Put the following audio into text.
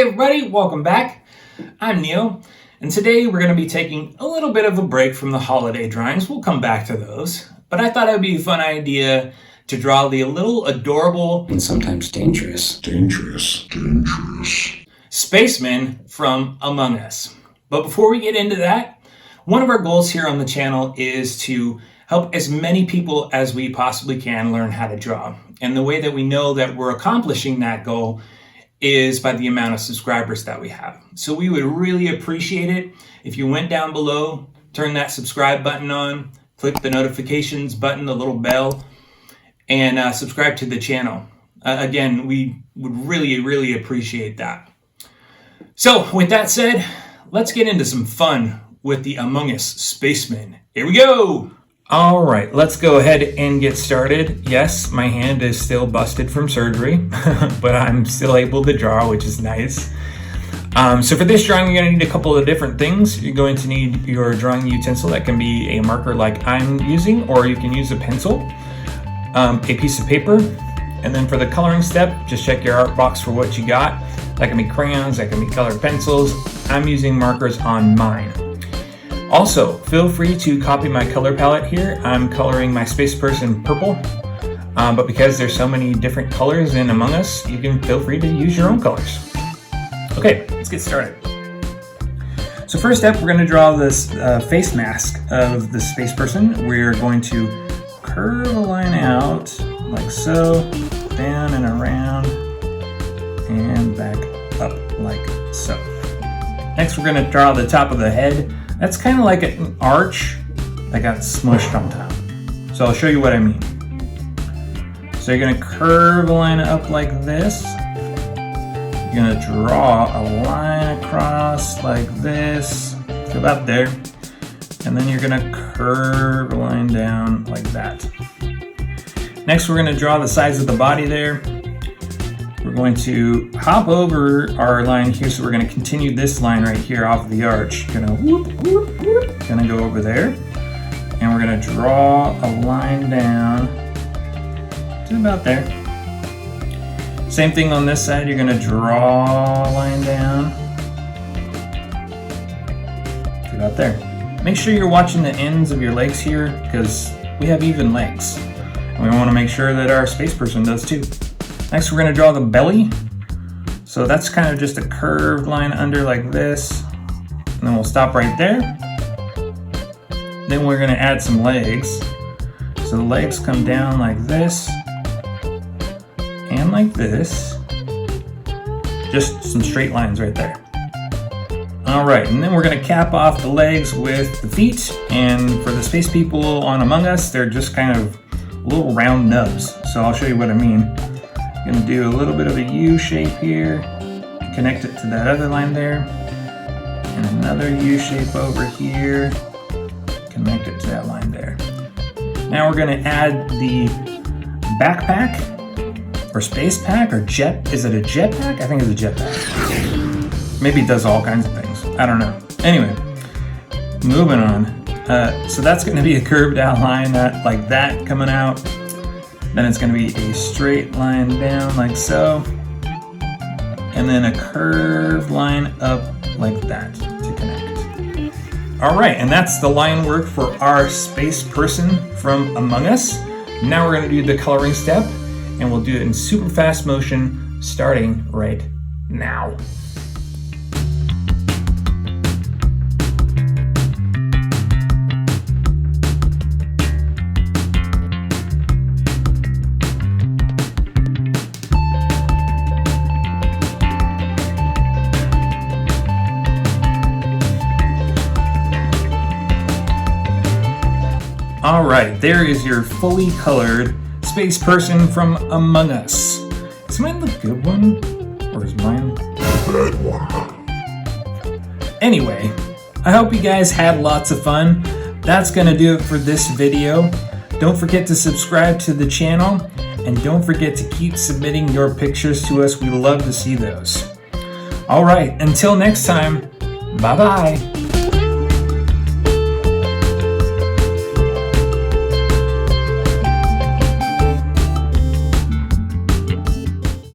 everybody, welcome back. I'm Neil, and today we're going to be taking a little bit of a break from the holiday drawings. We'll come back to those, but I thought it would be a fun idea to draw the little adorable and sometimes dangerous spaceman from Among Us. But before we get into that, one of our goals here on the channel is to help as many people as we possibly can learn how to draw. And the way that we know that we're accomplishing that goal is by the amount of subscribers that we have. So we would really appreciate it if you went down below, turn that subscribe button on, click the notifications button, the little bell, and subscribe to the channel. Again, we would really appreciate that. So with that said, let's get into some fun with the Among Us Spaceman. Here we go! All right, let's go ahead and get started. Yes, my hand is still busted from surgery, but I'm still able to draw, which is nice. So for this drawing, you're gonna need a couple of different things. You're going to need your drawing utensil. That can be a marker like I'm using, or you can use a pencil, a piece of paper, and then for the coloring step, just check your art box for what you got. That can be crayons, that can be colored pencils. I'm using markers on mine. Also, feel free to copy my color palette here. I'm coloring my space person purple, but because there's so many different colors in Among Us, you can feel free to use your own colors. Okay, let's get started. So first up, we're going to draw this face mask of the space person. We're going to curve a line out like so, down and around, and back up like so. Next, we're going to draw the top of the head. That's kind of like an arch that got smushed on top. So I'll show you what I mean. So you're gonna curve a line up like this. You're gonna draw a line across like this, to about there. And then you're gonna curve a line down like that. Next, we're gonna draw the sides of the body there. We're going to hop over our line here, so we're going to continue this line right here off of the arch. Gonna gonna go over there, and we're going to draw a line down to about there. Same thing on this side. You're going to draw a line down to about there. Make sure you're watching the ends of your legs here, because we have even legs, and we want to make sure that our space person does too. Next, we're going to draw the belly. So that's kind of just a curved line under like this. And then we'll stop right there. Then we're going to add some legs. So the legs come down like this and like this. Just some straight lines right there. All right, and then we're going to cap off the legs with the feet. And for the space people on Among Us, they're just kind of little round nubs. So I'll show you what I mean. Gonna do a little bit of a U shape here, connect it to that other line there, and another U shape over here, connect it to that line there. Now we're gonna add the backpack, or space pack, or jet. Is it a jetpack? I think it's a jetpack. Maybe it does all kinds of things. I don't know. Anyway, moving on. So that's gonna be a curved out line like that coming out. Then it's going to be a straight line down like so, and then a curved line up like that to connect. All right, and that's the line work for our space person from Among Us. Now we're going to do the coloring step, and we'll do it in super fast motion starting right now. All right, there is your fully colored space person from Among Us. Is mine the good one, or is mine the bad one? Anyway, I hope you guys had lots of fun. That's gonna do it for this video. Don't forget to subscribe to the channel, and don't forget to keep submitting your pictures to us. We love to see those. All right, until next time, bye-bye.